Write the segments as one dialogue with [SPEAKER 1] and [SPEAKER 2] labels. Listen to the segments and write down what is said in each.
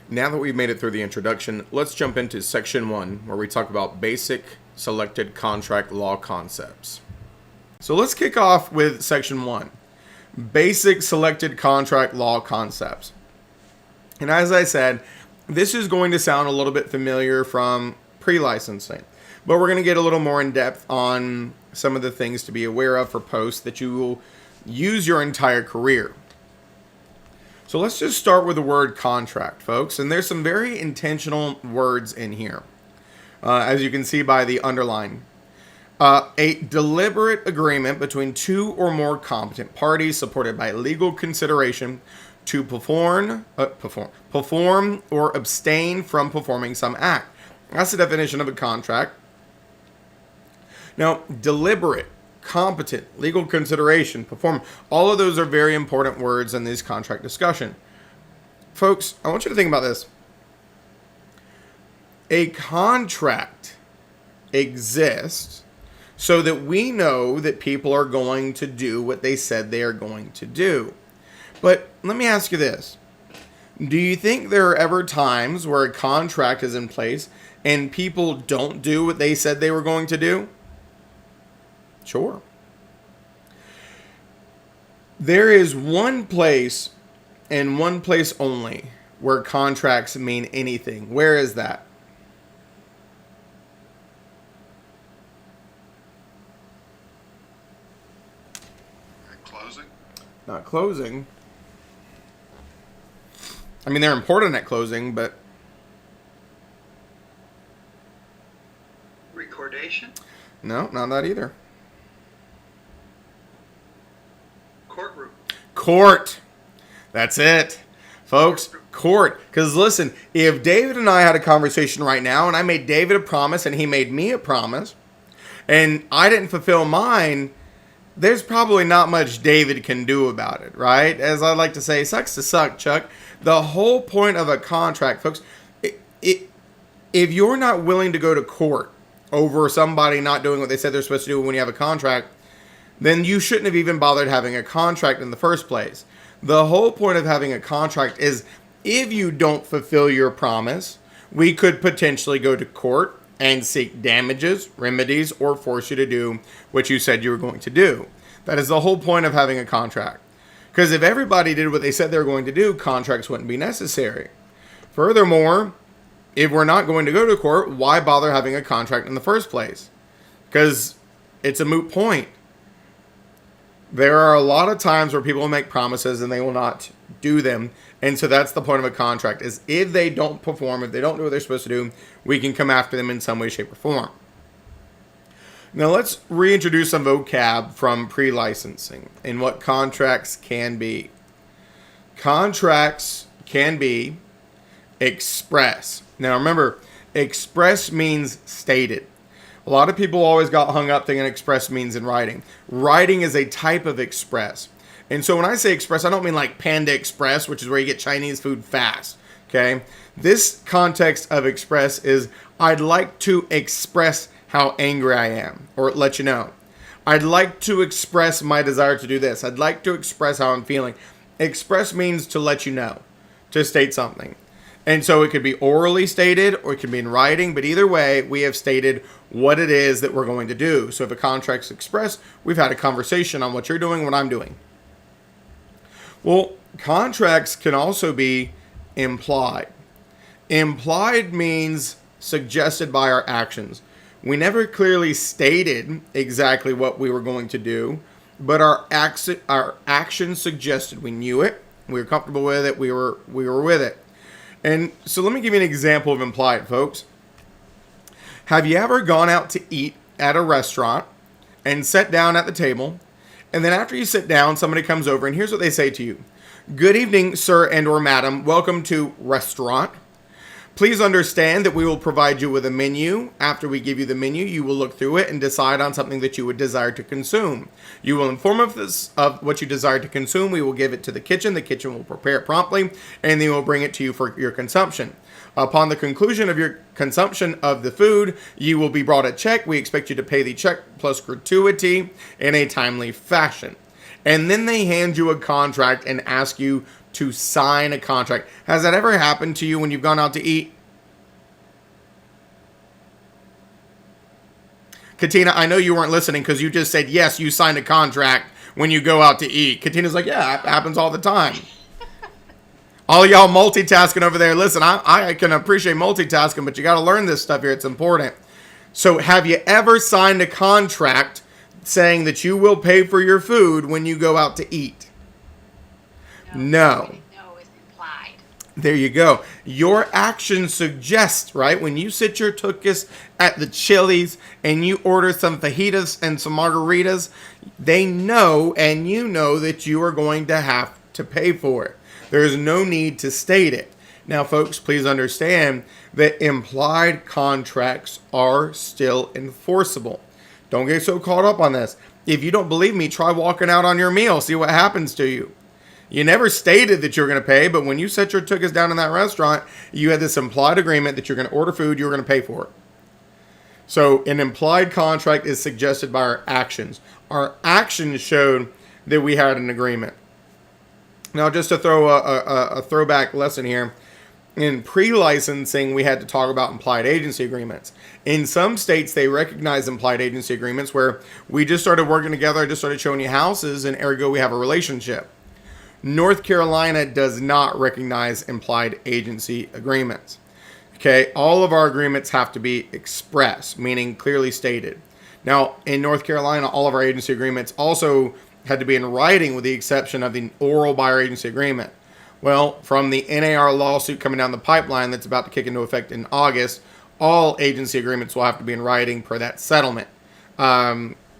[SPEAKER 1] Now that we've made it through the introduction, let's jump into section 1, where we talk about basic selected contract law concepts. So let's kick off with section 1, basic selected contract law concepts. And as I said, this is going to sound a little bit familiar from pre-licensing, but we're going to get a little more in depth on some of the things to be aware of for posts that you will use your entire career. So let's just start with the word contract, folks. And there's some very intentional words in here, as you can see by the underline. A deliberate agreement between two or more competent parties supported by legal consideration to perform or abstain from performing some act. That's the definition of a contract. Now, deliberate, competent, legal consideration, perform, all of those are very important words in this contract discussion. Folks, I want you to think about this. A contract exists so that we know that people are going to do what they said they are going to do. But let me ask you this. Do you think there are ever times where a contract is in place and people don't do what they said they were going to do? Sure. There is one place and one place only where contracts mean anything. Where is that?
[SPEAKER 2] Closing?
[SPEAKER 1] Not closing. I mean, they're important at closing, but...
[SPEAKER 2] Recordation?
[SPEAKER 1] No, not that either.
[SPEAKER 2] Courtroom?
[SPEAKER 1] Court. That's it. Folks, court. Because listen, if David and I had a conversation right now, and I made David a promise, and he made me a promise, and I didn't fulfill mine, there's probably not much David can do about it, right? As I like to say, sucks to suck, Chuck. The whole point of a contract, folks, if you're not willing to go to court over somebody not doing what they said they're supposed to do when you have a contract, then you shouldn't have even bothered having a contract in the first place. The whole point of having a contract is if you don't fulfill your promise, we could potentially go to court and seek damages, remedies, or force you to do what you said you were going to do. That is the whole point of having a contract. Because if everybody did what they said they were going to do, contracts wouldn't be necessary. Furthermore, if we're not going to go to court, why bother having a contract in the first place? Because it's a moot point. There are a lot of times where people will make promises and they will not do them. And so that's the point of a contract, is if they don't perform, if they don't do what they're supposed to do, we can come after them in some way, shape, or form. Now let's reintroduce some vocab from pre-licensing and what contracts can be. Contracts can be express. Now remember, express means stated. A lot of people always got hung up thinking express means in writing. Writing is a type of express. And so when I say express, I don't mean like Panda Express, which is where you get Chinese food fast. Okay? This context of express is I'd like to express how angry I am, or let you know. I'd like to express my desire to do this. I'd like to express how I'm feeling. Express means to let you know, to state something. And so it could be orally stated or it could be in writing, but either way, we have stated what it is that we're going to do. So if a contract's expressed, we've had a conversation on what you're doing, what I'm doing. Well, contracts can also be implied. Implied means suggested by our actions. We never clearly stated exactly what we were going to do, but our actions suggested. We knew it, we were comfortable with it, we were with it. And so let me give you an example of implied, folks. Have you ever gone out to eat at a restaurant and sat down at the table, and then after you sit down, somebody comes over and here's what they say to you. Good evening, sir and or madam. Welcome to restaurant. Please understand that we will provide you with a menu. After we give you the menu, you will look through it and decide on something that you would desire to consume. You will inform us of what you desire to consume. We will give it to the kitchen. The kitchen will prepare it promptly, and they will bring it to you for your consumption. Upon the conclusion of your consumption of the food, you will be brought a check. We expect you to pay the check plus gratuity in a timely fashion. And then they hand you a contract and ask you to sign a contract. Has that ever happened to you when you've gone out to eat? Katina, I know you weren't listening because you just said, yes, you signed a contract when you go out to eat. Katina's like, yeah, it happens all the time. All y'all multitasking over there, listen, I can appreciate multitasking, but you got to learn this stuff here. It's important. So have you ever signed a contract saying that you will pay for your food when you go out to eat? No.
[SPEAKER 3] No is implied.
[SPEAKER 1] There you go. Your actions suggest, right? When you sit your tuchus at the Chili's and you order some fajitas and some margaritas, they know and you know that you are going to have to pay for it. There is no need to state it. Now, folks, please understand that implied contracts are still enforceable. Don't get so caught up on this. If you don't believe me, try walking out on your meal. See what happens to you. You never stated that you were going to pay, but when you set your tuchus down in that restaurant, you had this implied agreement that you're going to order food, you're going to pay for it. So an implied contract is suggested by our actions. Our actions showed that we had an agreement. Now, just to throw a throwback lesson here, in pre-licensing, we had to talk about implied agency agreements. In some states, they recognize implied agency agreements where we just started working together, I just started showing you houses, and ergo we have a relationship. North Carolina does not recognize implied agency agreements. Okay, all of our agreements have to be express, meaning clearly stated. Now, in North Carolina, all of our agency agreements also had to be in writing with the exception of the oral buyer agency agreement. Well, from the NAR lawsuit coming down the pipeline that's about to kick into effect in August, all agency agreements will have to be in writing per that settlement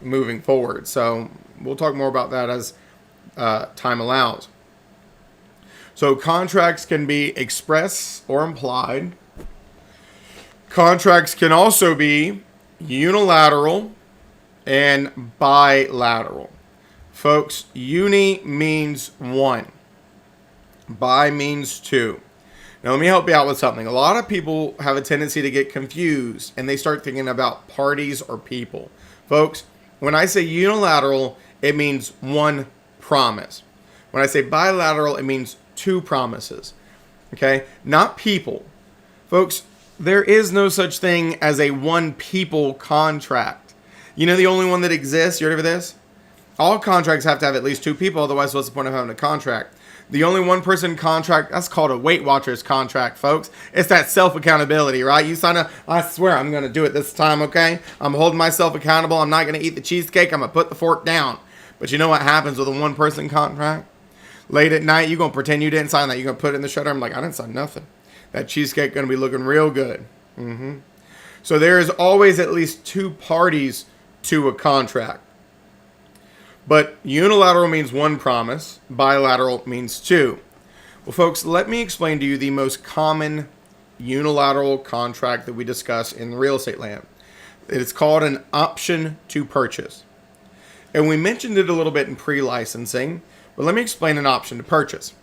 [SPEAKER 1] moving forward. So we'll talk more about that as time allows. So contracts can be express or implied. Contracts can also be unilateral and bilateral. Folks, uni means one. Bi means two. Now, let me help you out with something. A lot of people have a tendency to get confused and they start thinking about parties or people. Folks, when I say unilateral, it means one promise. When I say bilateral, it means two promises. Okay? Not people. Folks, there is no such thing as a one people contract. You know the only one that exists? You ready for this? All contracts have to have at least two people, otherwise what's the point of having a contract? The only one person contract, that's called a Weight Watchers contract, folks. It's that self-accountability, right? You sign up, I swear I'm going to do it this time, okay? I'm holding myself accountable. I'm not going to eat the cheesecake. I'm going to put the fork down. But you know what happens with a one-person contract? Late at night, you're going to pretend you didn't sign that. You're going to put it in the shutter. I'm like, I didn't sign nothing. That cheesecake going to be looking real good. So there is always at least two parties to a contract. But unilateral means one promise. Bilateral means two. Well, folks, let me explain to you the most common unilateral contract that we discuss in real estate land. It's called an option to purchase. And we mentioned it a little bit in pre-licensing, but let me explain an option to purchase.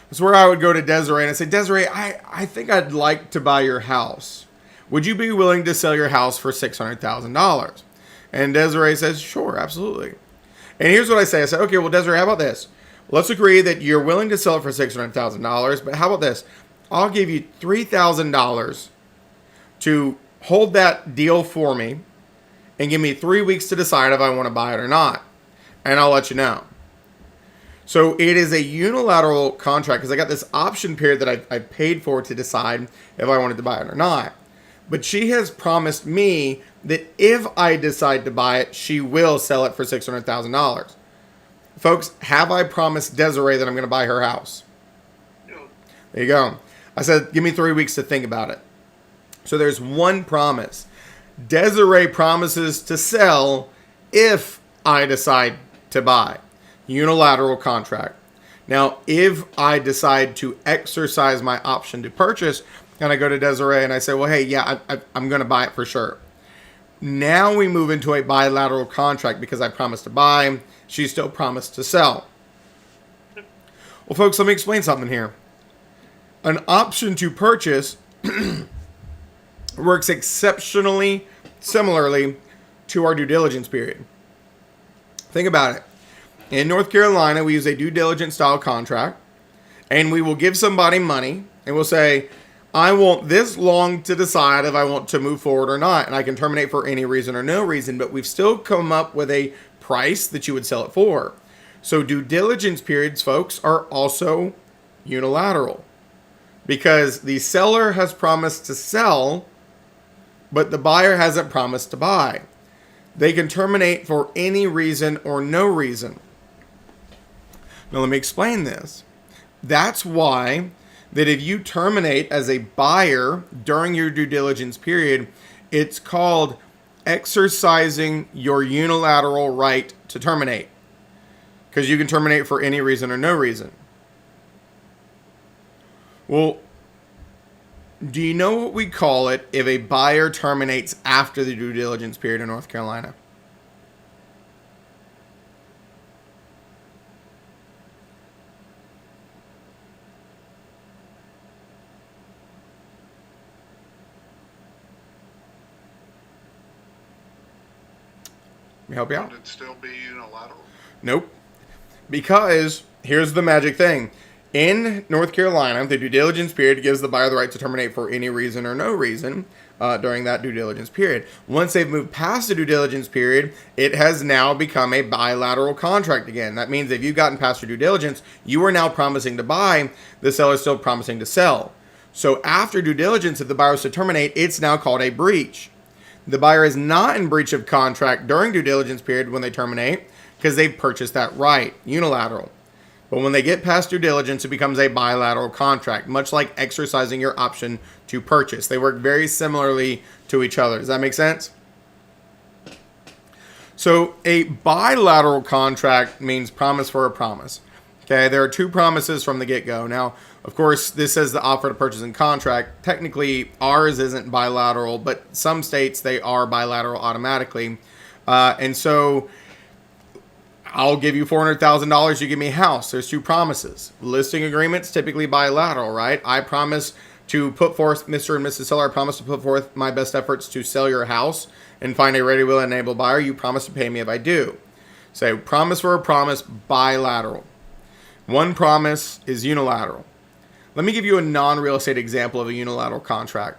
[SPEAKER 1] That's where I would go to Desiree and I say, Desiree, I think I'd like to buy your house. Would you be willing to sell your house for $600,000? And Desiree says, sure, absolutely. And here's what I say. I say, okay, well, Desiree, how about this? Let's agree that you're willing to sell it for $600,000, but how about this? I'll give you $3,000 to hold that deal for me and give me 3 weeks to decide if I want to buy it or not. And I'll let you know. So it is a unilateral contract because I got this option period that I paid for to decide if I wanted to buy it or not. But she has promised me that if I decide to buy it, she will sell it for $600,000. Folks, have I promised Desiree that I'm going to buy her house?
[SPEAKER 2] No.
[SPEAKER 1] There you go. I said, give me 3 weeks to think about it. So there's one promise. Desiree promises to sell if I decide to buy. Unilateral contract. Now, if I decide to exercise my option to purchase, and I go to Desiree and I say, well, hey, yeah, I'm going to buy it for sure. Now we move into a bilateral contract because I promised to buy. She still promised to sell. Well, folks, let me explain something here. An option to purchase works exceptionally similarly to our due diligence period. Think about it. In North Carolina, we use a due diligence style contract, and we will give somebody money, and we'll say, I want this long to decide if I want to move forward or not, and I can terminate for any reason or no reason, but we've still come up with a price that you would sell it for. So due diligence periods, folks, are also unilateral because the seller has promised to sell, but the buyer hasn't promised to buy. They can terminate for any reason or no reason. Now let me explain this. That's why that if you terminate as a buyer during your due diligence period, it's called exercising your unilateral right to terminate. Because you can terminate for any reason or no reason. Well, do you know what we call it if a buyer terminates after the due diligence period in North Carolina? Let me help you out.
[SPEAKER 3] Would it still be unilateral?
[SPEAKER 1] Nope. Because here's the magic thing. In North Carolina, the due diligence period gives the buyer the right to terminate for any reason or no reason during that due diligence period. Once they've moved past the due diligence period, it has now become a bilateral contract again. That means if you've gotten past your due diligence, you are now promising to buy, the seller is still promising to sell. So after due diligence, if the buyer was to terminate, it's now called a breach. The buyer is not in breach of contract during due diligence period when they terminate because they've purchased that right, unilateral. But when they get past due diligence, it becomes a bilateral contract, much like exercising your option to purchase. They work very similarly to each other. Does that make sense? So a bilateral contract means promise for a promise. Okay, there are two promises from the get-go. Now, of course, this says the offer to purchase and contract. Technically, ours isn't bilateral, but some states, they are bilateral automatically. And so I'll give you $400,000, you give me a house. There's two promises. Listing agreements, typically bilateral, right? I promise to put forth, Mr. and Mrs. Seller, I promise to put forth my best efforts to sell your house and find a ready, willing, and able buyer. You promise to pay me if I do. So promise for a promise, bilateral. One promise is unilateral. Let me give you a non-real estate example of a unilateral contract.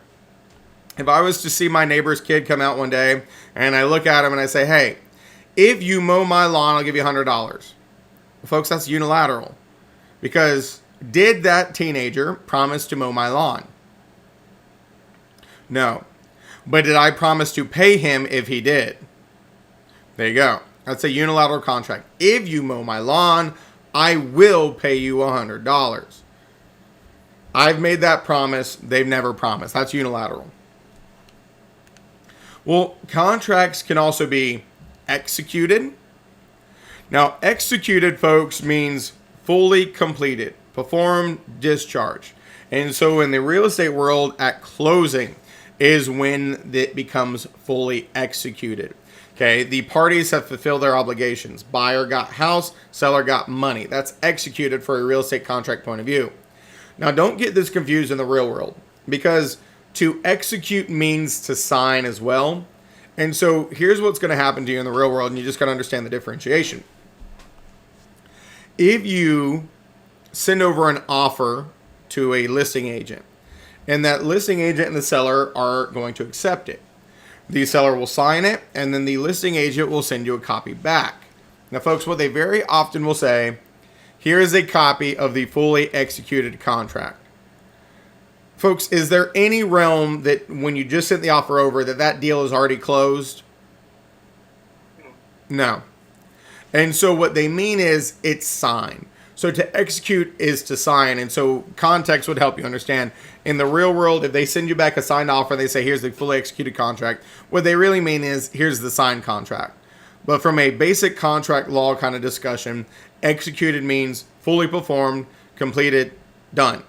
[SPEAKER 1] If I was to see my neighbor's kid come out one day and I look at him and I say, hey, if you mow my lawn, I'll give you $100. Well, folks, that's unilateral. Because did that teenager promise to mow my lawn? No. But did I promise to pay him if he did? There you go. That's a unilateral contract. If you mow my lawn, I will pay you $100. I've made that promise. They've never promised. That's unilateral. Well, contracts can also be executed. Now, executed, folks, means fully completed, performed, discharged. And so in the real estate world, at closing is when it becomes fully executed. Okay, the parties have fulfilled their obligations. Buyer got house, seller got money. That's executed for a real estate contract point of view. Now, don't get this confused in the real world, because to execute means to sign as well. And so here's what's going to happen to you in the real world, and you just got to understand the differentiation. If you send over an offer to a listing agent, and that listing agent and the seller are going to accept it, the seller will sign it, and then the listing agent will send you a copy back. Now, folks, what they very often will say, here is a copy of the fully executed contract. Folks, is there any realm that when you just sent the offer over that deal is already closed? No. And so what they mean is it's signed. So to execute is to sign. And so context would help you understand. In the real world, if they send you back a signed offer, they say, here's the fully executed contract. What they really mean is, here's the signed contract. But from a basic contract law kind of discussion, executed means fully performed, completed, done.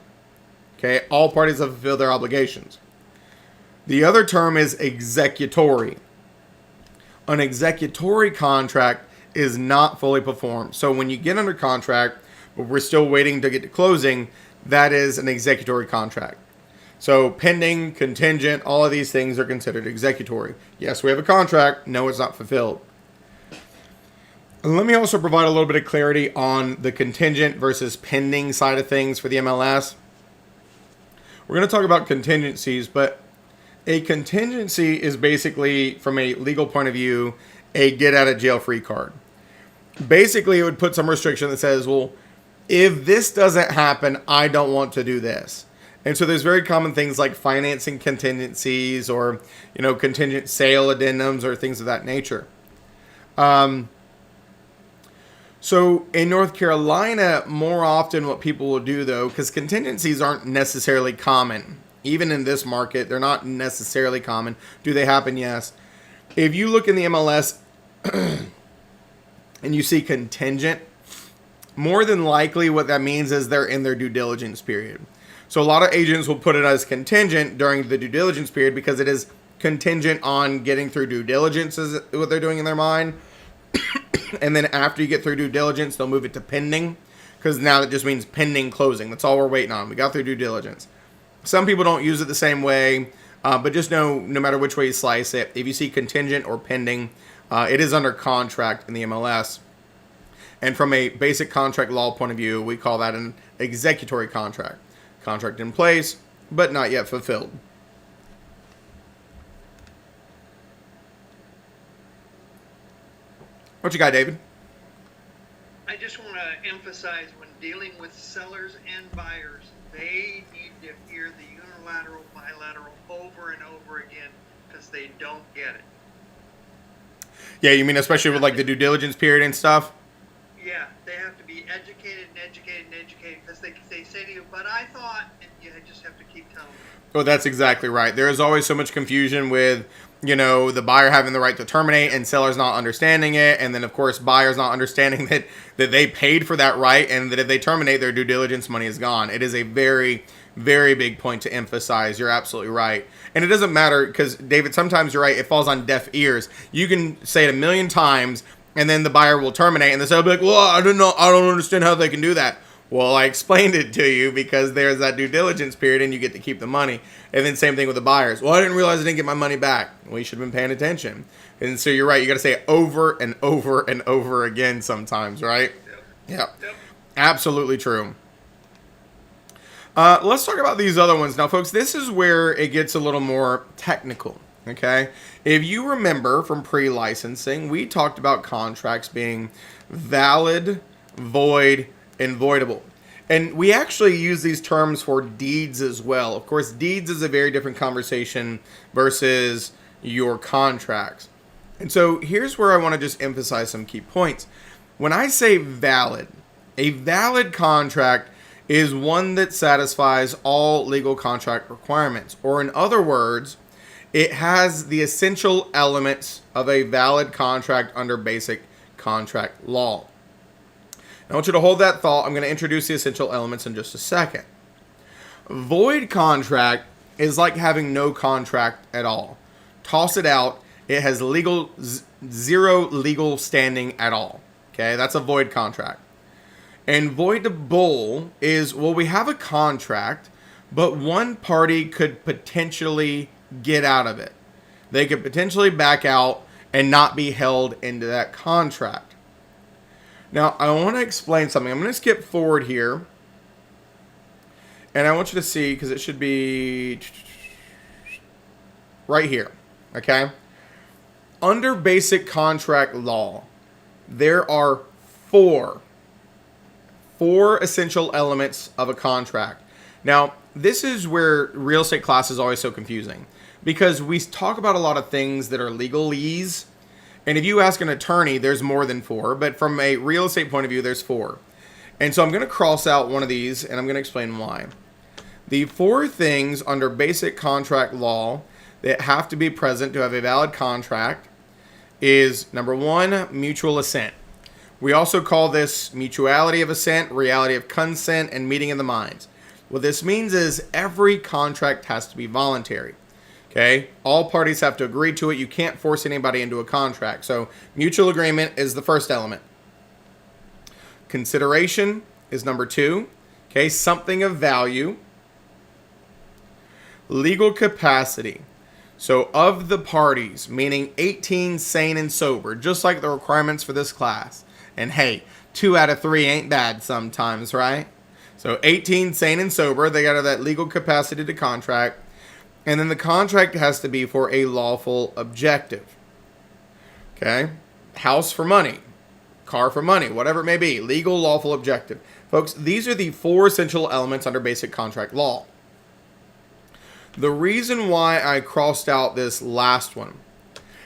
[SPEAKER 1] Okay, all parties have fulfilled their obligations. The other term is executory. An executory contract is not fully performed. So when you get under contract, but we're still waiting to get to closing, that is an executory contract. So pending, contingent, all of these things are considered executory. Yes, we have a contract. No, it's not fulfilled. Let me also provide a little bit of clarity on the contingent versus pending side of things for the MLS. We're going to talk about contingencies, but a contingency is basically, from a legal point of view, a get out of jail free card. Basically, it would put some restriction that says, well, if this doesn't happen, I don't want to do this. And so there's very common things like financing contingencies or, contingent sale addendums or things of that nature. So in North Carolina, more often what people will do, though, because contingencies aren't necessarily common, even in this market, they're not necessarily common. Do they happen? Yes. If you look in the MLS and you see contingent, more than likely what that means is they're in their due diligence period. So a lot of agents will put it as contingent during the due diligence period because it is contingent on getting through due diligence is what they're doing in their mind. And then after you get through due diligence, they'll move it to pending because now that just means pending closing. That's all we're waiting on. We got through due diligence. Some people don't use it the same way, but just know no matter which way you slice it, if you see contingent or pending, it is under contract in the MLS. And from a basic contract law point of view, we call that an executory contract. Contract in place, but not yet fulfilled. What you got, David?
[SPEAKER 2] I just want to emphasize when dealing with sellers and buyers, they need to hear the unilateral, bilateral over and over again because they don't get it.
[SPEAKER 1] Yeah, you mean especially with like the due diligence period and stuff?
[SPEAKER 2] Yeah, they have to be educated because they say to you, but I thought, and you just have to keep telling them.
[SPEAKER 1] Well, that's exactly right. There is always so much confusion with, the buyer having the right to terminate and sellers not understanding it. And then, of course, buyers not understanding that they paid for that right and that if they terminate, their due diligence money is gone. It is a very, very big point to emphasize. You're absolutely right. And it doesn't matter because, David, sometimes you're right. It falls on deaf ears. You can say it a million times and then the buyer will terminate and the seller will be like, well, I don't know. I don't understand how they can do that. Well, I explained it to you because there's that due diligence period and you get to keep the money. And then same thing with the buyers. Well, I didn't realize I didn't get my money back. Well, you should have been paying attention. And so you're right. You got to say it over and over and over again sometimes, right? Yep. Absolutely true. Let's talk about these other ones. Now, folks, this is where it gets a little more technical, okay? If you remember from pre-licensing, we talked about contracts being valid, void, and voidable. And we actually use these terms for deeds as well. Of course, deeds is a very different conversation versus your contracts. And so here's where I want to just emphasize some key points. When I say valid, a valid contract is one that satisfies all legal contract requirements. Or in other words, it has the essential elements of a valid contract under basic contract law. I want you to hold that thought. I'm going to introduce the essential elements in just a second. Void contract is like having no contract at all. Toss it out. It has zero legal standing at all. Okay, that's a void contract. And voidable is, well, we have a contract, but one party could potentially get out of it. They could potentially back out and not be held into that contract. Now, I want to explain something. I'm going to skip forward here. And I want you to see, because it should be right here. Okay? Under basic contract law, there are four essential elements of a contract. Now, this is where real estate class is always so confusing. Because we talk about a lot of things that are legalese. And if you ask an attorney, there's more than four. But from a real estate point of view, there's four. And so I'm going to cross out one of these, and I'm going to explain why. The four things under basic contract law that have to be present to have a valid contract is, number one, mutual assent. We also call this mutuality of assent, reality of consent, and meeting of the minds. What this means is every contract has to be voluntary. Okay, all parties have to agree to it. You can't force anybody into a contract. So mutual agreement is the first element. Consideration is number two. Okay, something of value. Legal capacity. So of the parties, meaning 18 sane and sober, just like the requirements for this class. And hey, 2 out of 3 ain't bad sometimes, right? So 18, sane and sober. They got to have that legal capacity to contract. And then the contract has to be for a lawful objective. Okay? House for money, car for money, whatever it may be. Legal, lawful, objective. Folks, these are the 4 essential elements under basic contract law. The reason why I crossed out this last one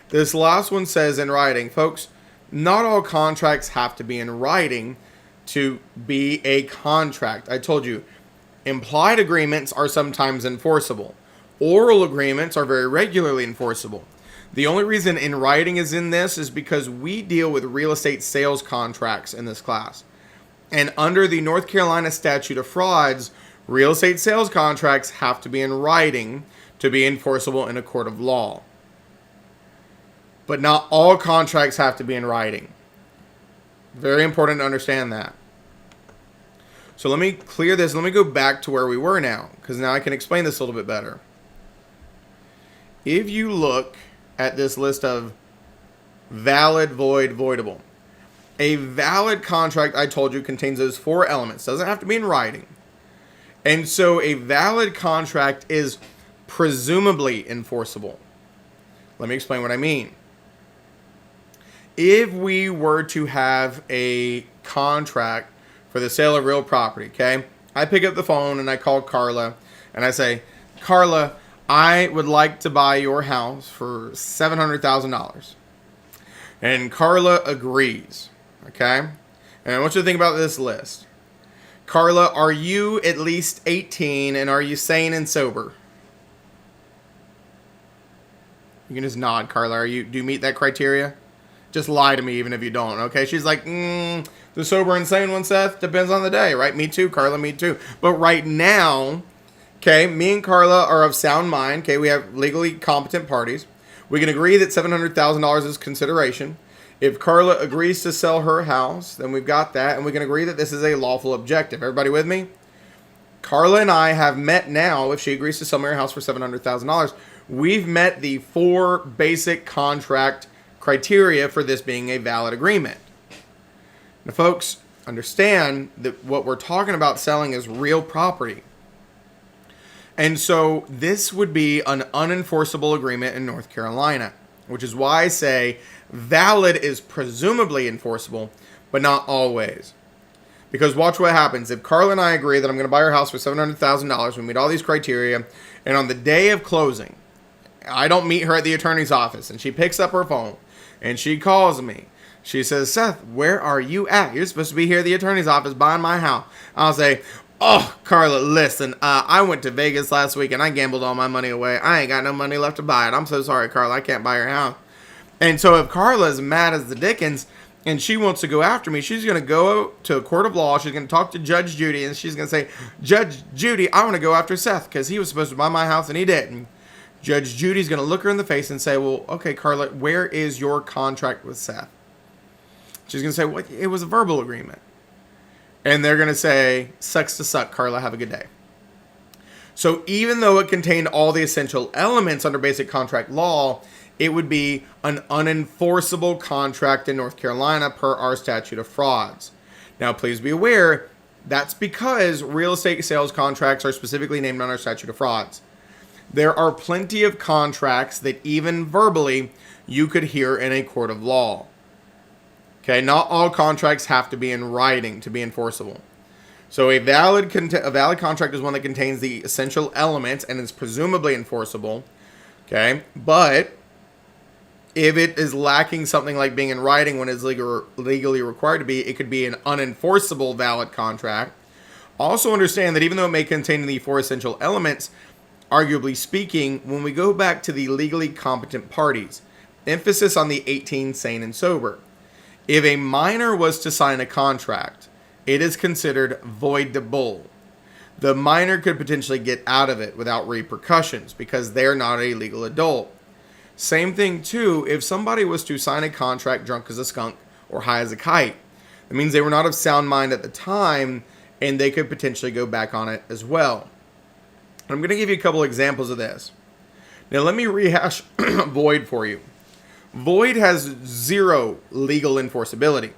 [SPEAKER 1] says in writing. Folks, not all contracts have to be in writing to be a contract. I told you, implied agreements are sometimes enforceable. Oral agreements are very regularly enforceable. The only reason in writing is in this is because we deal with real estate sales contracts in this class. And under the North Carolina statute of frauds, real estate sales contracts have to be in writing to be enforceable in a court of law. But not all contracts have to be in writing. Very important to understand that. So let me clear this. Let me go back to where we were now, because now I can explain this a little bit better. If you look at this list of valid, void, voidable, a valid contract, I told you, contains those 4 elements. Doesn't have to be in writing. And so a valid contract is presumably enforceable. Let me explain what I mean. If we were to have a contract for the sale of real property, okay? I pick up the phone and I call Carla and I say, Carla, I would like to buy your house for $700,000. And Carla agrees, okay? And I want you to think about this list. Carla, are you at least 18 and are you sane and sober? You can just nod, Carla. Do you meet that criteria? Just lie to me even if you don't, okay? She's like, the sober and sane one, Seth, depends on the day, right? Me too, Carla, me too. But right now, okay, me and Carla are of sound mind, okay? We have legally competent parties. We can agree that $700,000 is consideration. If Carla agrees to sell her house, then we've got that, and we can agree that this is a lawful objective. Everybody with me? Carla and I have met now. If she agrees to sell me her house for $700,000, we've met the 4 basic contract criteria for this being a valid agreement. Now, folks, understand that what we're talking about selling is real property. And so this would be an unenforceable agreement in North Carolina, which is why I say valid is presumably enforceable, but not always. Because watch what happens. If Carla and I agree that I'm going to buy her house for $700,000, we meet all these criteria, and on the day of closing, I don't meet her at the attorney's office, and she picks up her phone, and she calls me. She says, Seth, where are you at? You're supposed to be here at the attorney's office buying my house. I'll say, oh, Carla, listen, I went to Vegas last week, and I gambled all my money away. I ain't got no money left to buy it. I'm so sorry, Carla. I can't buy your house. And so if Carla's mad as the dickens, and she wants to go after me, she's going to go to a court of law. She's going to talk to Judge Judy, and she's going to say, Judge Judy, I want to go after Seth because he was supposed to buy my house, and he didn't. Judge Judy's going to look her in the face and say, well, okay, Carla, where is your contract with Seth? She's going to say, well, it was a verbal agreement. And they're going to say, sucks to suck, Carla, have a good day. So even though it contained all the essential elements under basic contract law, it would be an unenforceable contract in North Carolina per our statute of frauds. Now, please be aware, that's because real estate sales contracts are specifically named on our statute of frauds. There are plenty of contracts that even verbally you could hear in a court of law. Okay, not all contracts have to be in writing to be enforceable. So a valid contract is one that contains the essential elements and is presumably enforceable. Okay, but if it is lacking something like being in writing when it's legally required to be, it could be an unenforceable valid contract. Also understand that even though it may contain the 4 essential elements, arguably speaking, when we go back to the legally competent parties, emphasis on the 18, sane, and sober. If a minor was to sign a contract, it is considered voidable. The minor could potentially get out of it without repercussions because they're not a legal adult. Same thing too, if somebody was to sign a contract drunk as a skunk or high as a kite, that means they were not of sound mind at the time and they could potentially go back on it as well. I'm going to give you a couple examples of this. Now let me rehash void for you. Void has 0 legal enforceability.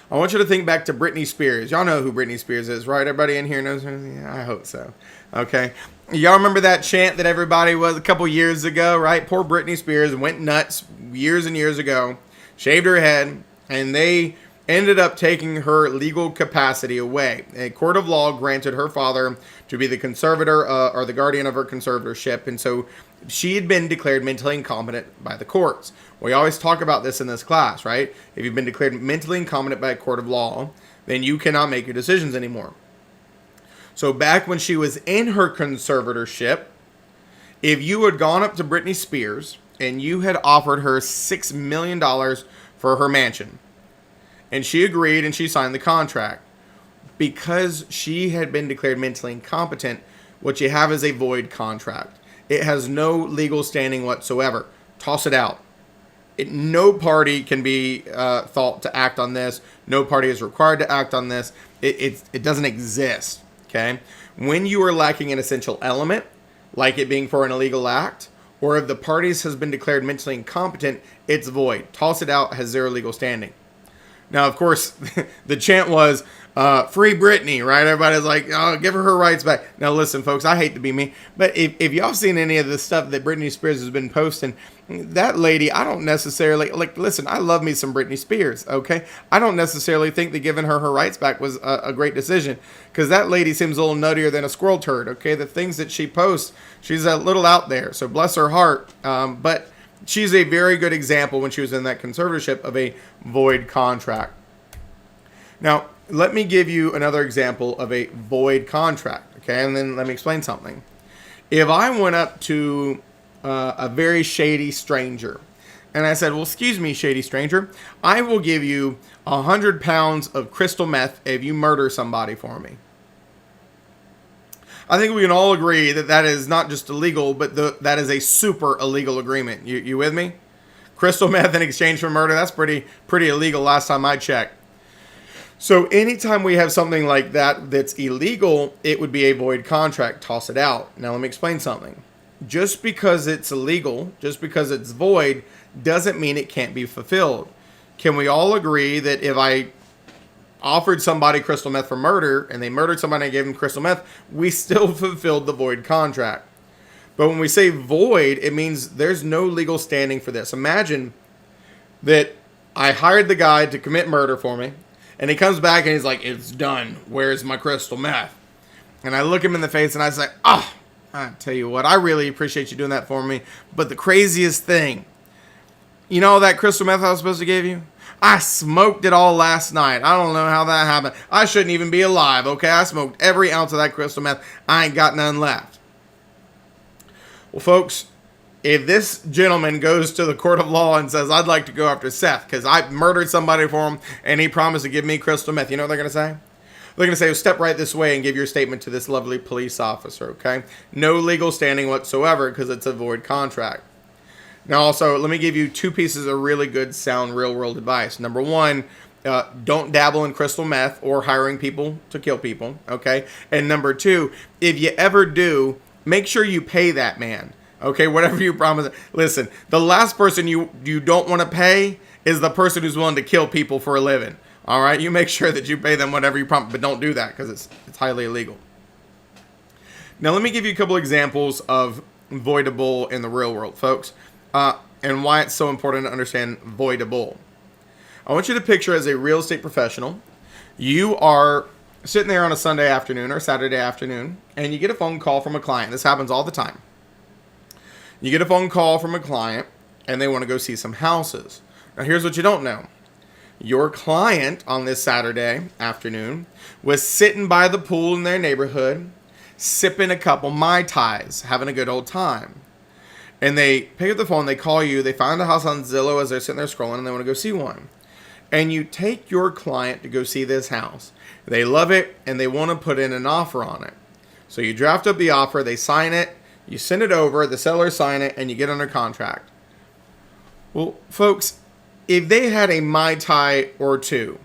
[SPEAKER 1] I want you to think back to Britney Spears. Y'all know who Britney Spears is, right? Everybody in here knows her? Yeah, I hope so. Okay. Y'all remember that chant that everybody was a couple years ago, right? Poor Britney Spears went nuts years and years ago, shaved her head, and they ended up taking her legal capacity away. A court of law granted her father to be the conservator or the guardian of her conservatorship, and so she had been declared mentally incompetent by the courts. We always talk about this in this class, right? If you've been declared mentally incompetent by a court of law, then you cannot make your decisions anymore. So back when she was in her conservatorship, if you had gone up to Britney Spears and you had offered her $6 million for her mansion, and she agreed and she signed the contract, because she had been declared mentally incompetent, what you have is a void contract. It has no legal standing whatsoever. Toss it out. No party can be thought to act on this. No party is required to act on this. It doesn't exist. Okay? When you are lacking an essential element, like it being for an illegal act, or if the parties has been declared mentally incompetent, it's void. Toss it out, has zero legal standing. Now, of course, the chant was, free Britney, right? Everybody's like, oh, give her rights back. Now, listen, folks, I hate to be me, but if y'all seen any of the stuff that Britney Spears has been posting, that lady, I don't necessarily, listen, I love me some Britney Spears, okay? I don't necessarily think that giving her rights back was a great decision, because that lady seems a little nuttier than a squirrel turd, okay? The things that she posts, she's a little out there, so bless her heart, but she's a very good example when she was in that conservatorship of a void contract. Now, let me give you another example of a void contract, okay? And then let me explain something. If I went up to a very shady stranger and I said, well, excuse me, shady stranger, I will give you 100 pounds of crystal meth if you murder somebody for me. I think we can all agree that that is not just illegal, but that is a super illegal agreement. You with me? Crystal meth in exchange for murder, that's pretty illegal last time I checked. So anytime we have something like that that's illegal, it would be a void contract. Toss it out. Now let me explain something. Just because it's illegal, just because it's void, doesn't mean it can't be fulfilled. Can we all agree that if I offered somebody crystal meth for murder and they murdered somebody and gave them crystal meth, we still fulfilled the void contract? But when we say void, it means there's no legal standing for this. Imagine that I hired the guy to commit murder for me, and he comes back and he's like, it's done. Where's my crystal meth? And I look him in the face and I say, I tell you what, I really appreciate you doing that for me. But the craziest thing, you know that crystal meth I was supposed to give you? I smoked it all last night. I don't know how that happened. I shouldn't even be alive, okay? I smoked every ounce of that crystal meth. I ain't got none left. Well, folks, if this gentleman goes to the court of law and says, I'd like to go after Seth because I murdered somebody for him and he promised to give me crystal meth, you know what they're going to say? They're going to say, step right this way and give your statement to this lovely police officer, okay? No legal standing whatsoever because it's a void contract. Now, also, let me give you two pieces of really good, sound, real-world advice. Number one, don't dabble in crystal meth or hiring people to kill people, okay? And number two, if you ever do, make sure you pay that man, okay? Whatever you promise. Listen, the last person you don't want to pay is the person who's willing to kill people for a living, all right? You make sure that you pay them whatever you promise, but don't do that because it's highly illegal. Now, let me give you a couple examples of voidable in the real world, folks. And why it's so important to understand voidable. I want you to picture as a real estate professional, you are sitting there on a Sunday afternoon or Saturday afternoon, and you get a phone call from a client. This happens all the time. You get a phone call from a client, and they want to go see some houses. Now, here's what you don't know. Your client on this Saturday afternoon was sitting by the pool in their neighborhood, sipping a couple Mai Tais, having a good old time. And they pick up the phone, they call you, they find a house on Zillow as they're sitting there scrolling, and they want to go see one. And you take your client to go see this house. They love it, and they want to put in an offer on it. So you draft up the offer, they sign it, you send it over, the seller sign it, and you get under contract. Well, folks, if they had a Mai Tai or two,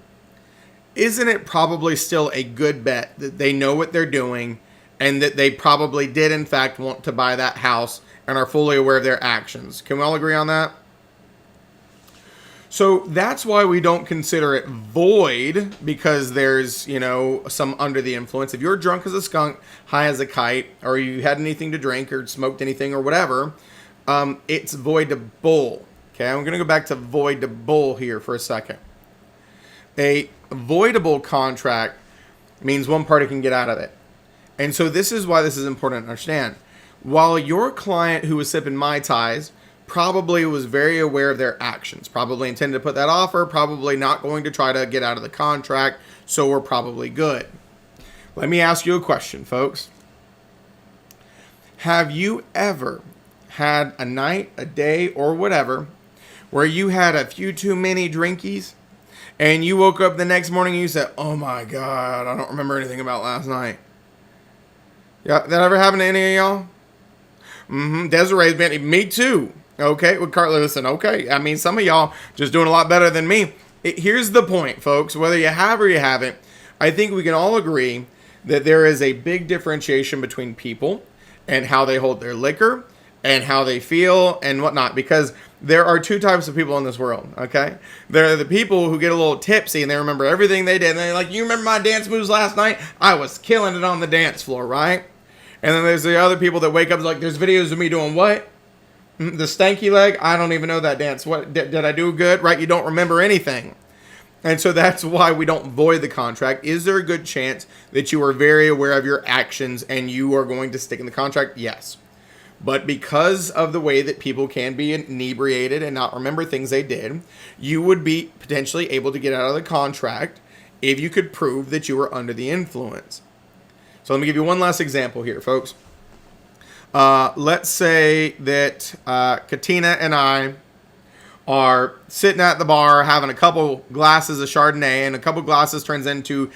[SPEAKER 1] isn't it probably still a good bet that they know what they're doing and that they probably did, in fact, want to buy that house and are fully aware of their actions? Can we all agree on that? So that's why we don't consider it void, because there's, some under the influence. If you're drunk as a skunk, high as a kite, or you had anything to drink or smoked anything or whatever, it's voidable. Okay, I'm going to go back to voidable here for a second. A voidable contract means one party can get out of it. And so this is why this is important to understand. While your client who was sipping Mai Tais probably was very aware of their actions, probably intended to put that offer, probably not going to try to get out of the contract, so we're probably good. Let me ask you a question, folks. Have you ever had a night, a day, or whatever, where you had a few too many drinkies, and you woke up the next morning and you said, oh my God, I don't remember anything about last night? Yeah, that ever happened to any of y'all? Desiree's been, me too. Okay, well, Carla, listen, okay. I mean, some of y'all just doing a lot better than me. Here's the point, folks. Whether you have or you haven't, I think we can all agree that there is a big differentiation between people and how they hold their liquor and how they feel and whatnot. Because there are two types of people in this world, okay? There are the people who get a little tipsy and they remember everything they did. And they're like, you remember my dance moves last night? I was killing it on the dance floor, right? And then there's the other people that wake up like, there's videos of me doing what? The stanky leg? I don't even know that dance. What did I do good? Right? You don't remember anything. And so that's why we don't void the contract. Is there a good chance that you are very aware of your actions and you are going to stick in the contract? Yes. But because of the way that people can be inebriated and not remember things they did, you would be potentially able to get out of the contract if you could prove that you were under the influence. So let me give you one last example here, folks. Let's say that Katina and I are sitting at the bar having a couple glasses of Chardonnay, and a couple glasses turns into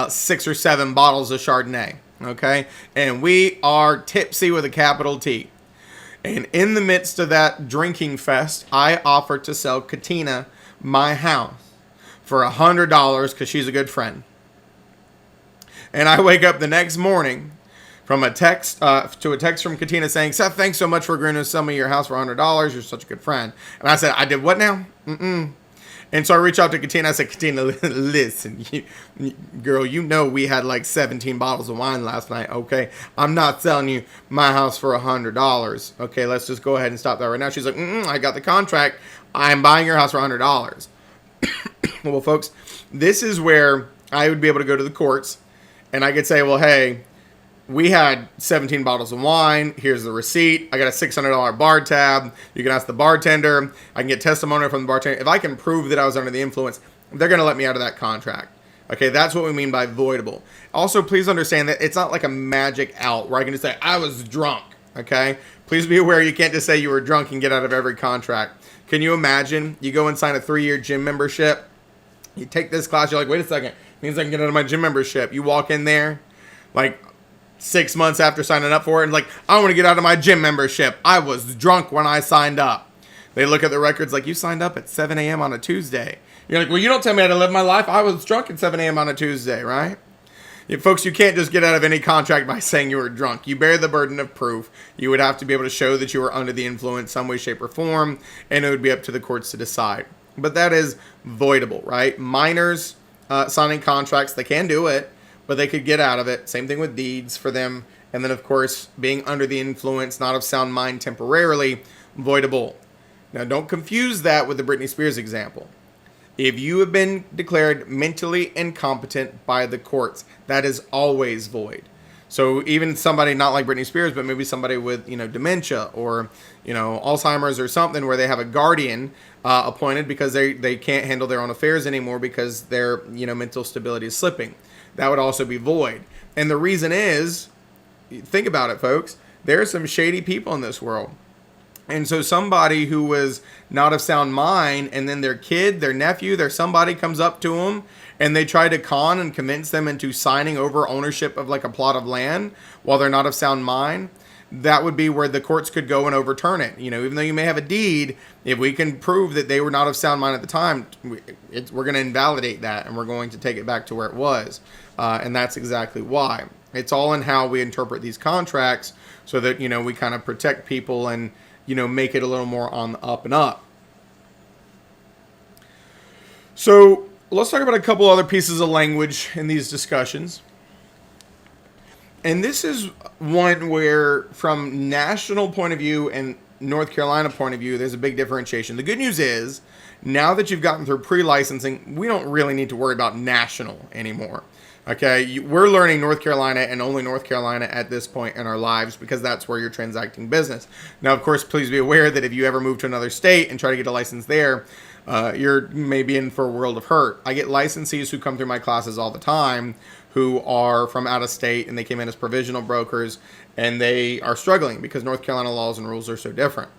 [SPEAKER 1] 6 or 7 bottles of Chardonnay, okay? And we are tipsy with a capital T. And in the midst of that drinking fest, I offer to sell Katina my house for $100 because she's a good friend. And I wake up the next morning from a text from Katina saying, Seth, thanks so much for agreeing to sell me your house for $100. You're such a good friend. And I said, I did what now? And so I reached out to Katina. I said, Katina, listen, girl, you know we had like 17 bottles of wine last night, okay? I'm not selling you my house for $100. Okay, let's just go ahead and stop that right now. She's like, I got the contract. I'm buying your house for $100. Well, folks, this is where I would be able to go to the courts and I could say, well, hey, we had 17 bottles of wine. Here's the receipt. I got a $600 bar tab. You can ask the bartender. I can get testimony from the bartender. If I can prove that I was under the influence, they're going to let me out of that contract. Okay, that's what we mean by voidable. Also, please understand that it's not like a magic out where I can just say, I was drunk. Okay, please be aware you can't just say you were drunk and get out of every contract. Can you imagine? You go and sign a 3-year gym membership. You take this class. You're like, wait a second. Means I can get out of my gym membership. You walk in there like 6 months after signing up for it and like, I want to get out of my gym membership. I was drunk when I signed up. They look at the records like, you signed up at 7 a.m. on a Tuesday. You're like, well, you don't tell me how to live my life. I was drunk at 7 a.m. on a Tuesday, right? Folks, you can't just get out of any contract by saying you were drunk. You bear the burden of proof. You would have to be able to show that you were under the influence some way, shape, or form, and it would be up to the courts to decide. But that is voidable, right? Minors signing contracts, they can do it, but they could get out of it. Same thing with deeds for them. And then, of course, being under the influence, not of sound mind temporarily, voidable. Now, don't confuse that with the Britney Spears example. If you have been declared mentally incompetent by the courts, that is always void. So even somebody not like Britney Spears, but maybe somebody with, dementia or, Alzheimer's or something where they have a guardian appointed because they can't handle their own affairs anymore because their, mental stability is slipping. That would also be void. And the reason is, think about it, folks, there are some shady people in this world. And so somebody who was not of sound mind, and then their kid, their nephew, their somebody comes up to them, and they try to con and convince them into signing over ownership of like a plot of land while they're not of sound mind, that would be where the courts could go and overturn it. Even though you may have a deed, if we can prove that they were not of sound mind at the time, we're going to invalidate that, and we're going to take it back to where it was. And that's exactly why. It's all in how we interpret these contracts so that, we kind of protect people and, make it a little more on the up and up. So let's talk about a couple other pieces of language in these discussions. And this is one where, from national point of view and North Carolina point of view, there's a big differentiation. The good news is, now that you've gotten through pre-licensing, we don't really need to worry about national anymore. Okay, we're learning North Carolina and only North Carolina at this point in our lives because that's where you're transacting business. Now, of course, please be aware that if you ever move to another state and try to get a license there, you're maybe in for a world of hurt. I get licensees who come through my classes all the time who are from out of state and they came in as provisional brokers and they are struggling because North Carolina laws and rules are so different.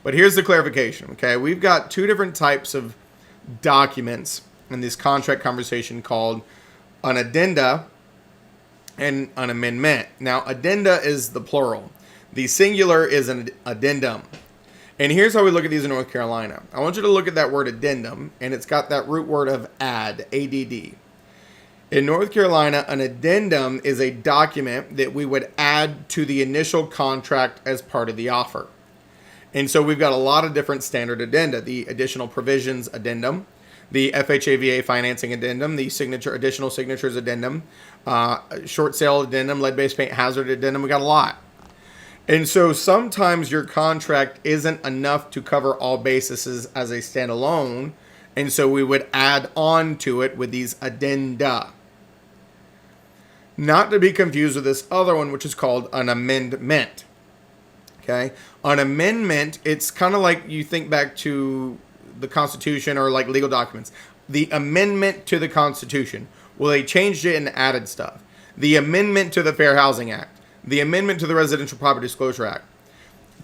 [SPEAKER 1] But here's the clarification, okay? We've got two different types of documents in this contract conversation called an addenda and an amendment. Now, addenda is the plural. The singular is an addendum. And here's how we look at these in North Carolina. I want you to look at that word addendum, and it's got that root word of add, A-D-D. In North Carolina, an addendum is a document that we would add to the initial contract as part of the offer. And so we've got a lot of different standard addenda. The additional provisions addendum, the FHAVA financing addendum, the additional signatures addendum, short sale addendum, lead-based paint hazard addendum. We got a lot. And so sometimes your contract isn't enough to cover all bases as a standalone. And so we would add on to it with these addenda. Not to be confused with this other one, which is called an amendment. Okay? An amendment, it's kind of like you think back to the Constitution or like legal documents. The amendment to the Constitution. Well, they changed it and added stuff. The amendment to the Fair Housing Act. The amendment to the Residential Property Disclosure Act.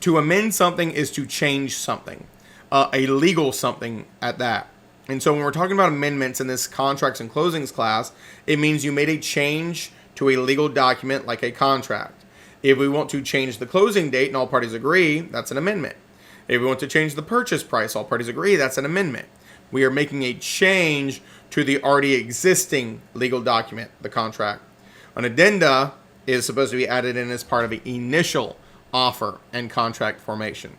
[SPEAKER 1] To amend something is to change something. A legal something at that. And so when we're talking about amendments in this contracts and closings class, it means you made a change to a legal document like a contract. If we want to change the closing date and all parties agree, that's an amendment. If we want to change the purchase price, all parties agree, that's an amendment. We are making a change to the already existing legal document, the contract. An addenda is supposed to be added in as part of the initial offer and contract formation.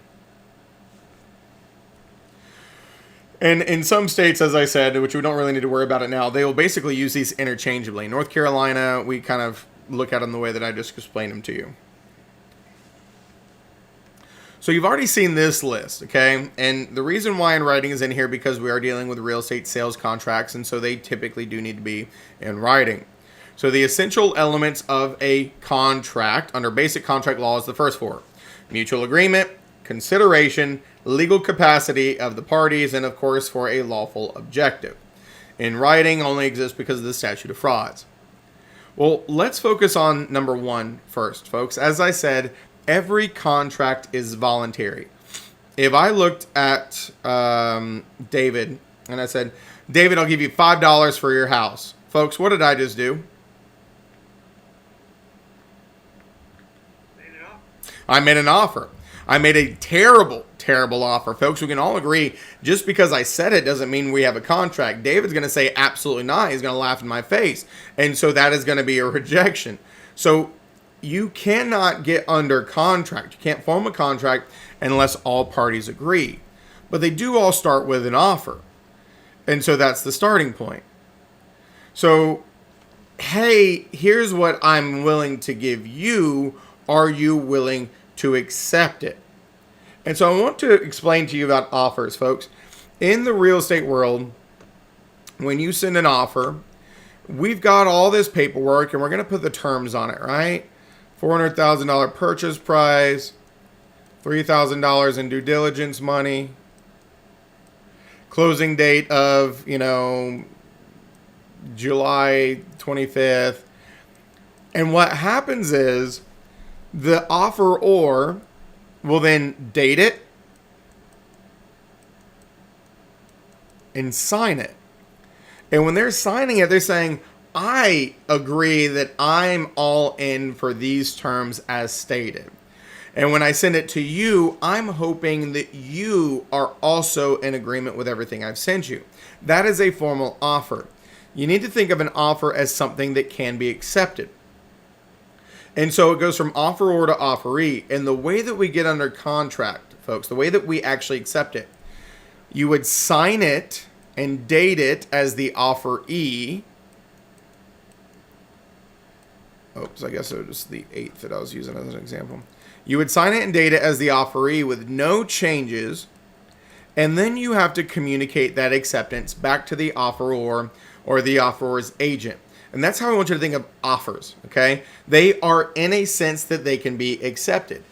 [SPEAKER 1] And in some states, as I said, which we don't really need to worry about it now, they will basically use these interchangeably. North Carolina, we kind of look at them the way that I just explained them to you. So you've already seen this list, okay? And the reason why in writing is in here because we are dealing with real estate sales contracts, and so they typically do need to be in writing. So the essential elements of a contract under basic contract law is the first four: mutual agreement, consideration, legal capacity of the parties, and of course for a lawful objective. In writing only exists because of the statute of frauds. Well, let's focus on number one first, folks. As I said, every contract is voluntary. If I looked at David and I said, David, I'll give you $5 for your house. Folks, what did I just do? I made an offer. I made a terrible, terrible offer. Folks, we can all agree, just because I said it doesn't mean we have a contract. David's going to say absolutely not. He's going to laugh in my face. And so that is going to be a rejection. So you cannot get under contract. You can't form a contract unless all parties agree. But they do all start with an offer. And so that's the starting point. So, hey, here's what I'm willing to give you. Are you willing to accept it? And so I want to explain to you about offers, folks. In the real estate world, when you send an offer, we've got all this paperwork and we're going to put the terms on it, right? $400,000 purchase price, $3,000 in due diligence money, closing date of, July 25th. And what happens is the offeror will then date it and sign it. And when they're signing it, they're saying, I agree that I'm all in for these terms as stated. And when I send it to you, I'm hoping that you are also in agreement with everything I've sent you. That is a formal offer. You need to think of an offer as something that can be accepted. And so it goes from offeror to offeree. And the way that we get under contract, folks, the way that we actually accept it, you would sign it and date it as the offeree. Oops, I guess it was the 8th that I was using as an example. You would sign it and date it as the offeree with no changes, and then you have to communicate that acceptance back to the offeror or the offeror's agent. And that's how I want you to think of offers, okay? They are in a sense that they can be accepted.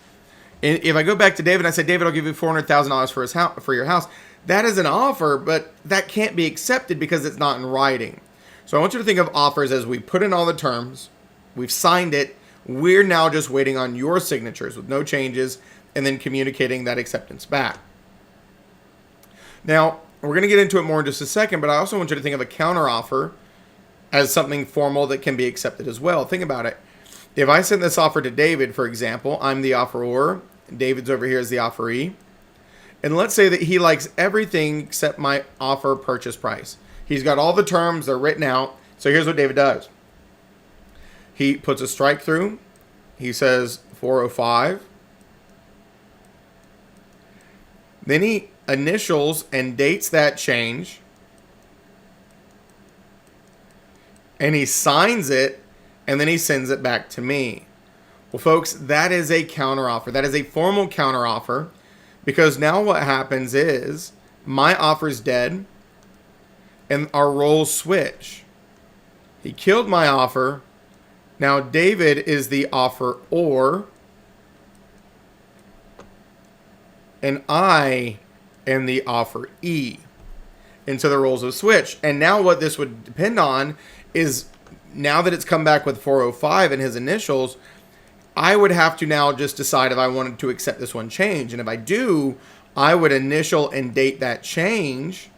[SPEAKER 1] And if I go back to David and I say, David, I'll give you $400,000 for his house, for your house, that is an offer, but that can't be accepted because it's not in writing. So I want you to think of offers as we put in all the terms, we've signed it, we're now just waiting on your signatures with no changes, and then communicating that acceptance back. Now, we're going to get into it more in just a second, but I also want you to think of a counteroffer as something formal that can be accepted as well. Think about it. If I send this offer to David, for example, I'm the offeror, David's over here as the offeree, and let's say that he likes everything except my offer purchase price. He's got all the terms, they're written out. So here's what David does. He puts a strike through. He says 405. Then he initials and dates that change. And he signs it, and then he sends it back to me. Well, folks, that is a counteroffer. That is a formal counteroffer, because now what happens is my offer's dead, and our roles switch. He killed my offer. Now David is the offeror, and I am the offeree. And so the roles have switched. And now what this would depend on is, now that it's come back with 405 and his initials, I would have to now just decide if I wanted to accept this one change. And if I do, I would initial and date that change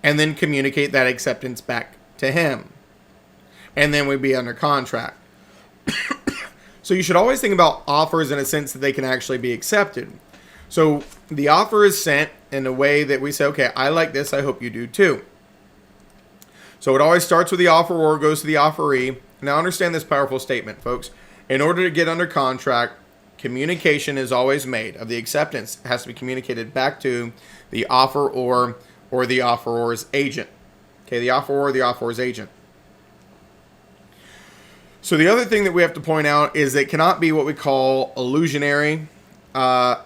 [SPEAKER 1] and then communicate that acceptance back to him. And then we'd be under contract. So you should always think about offers in a sense that they can actually be accepted. So the offer is sent in a way that we say, okay, I like this, I hope you do too. So it always starts with the offeror, goes to the offeree. Now understand this powerful statement, folks. In order to get under contract, communication is always made of the acceptance. It has to be communicated back to the offeror or the offeror's agent. Okay, the offeror or the offeror's agent. So the other thing that we have to point out is it cannot be what we call illusionary,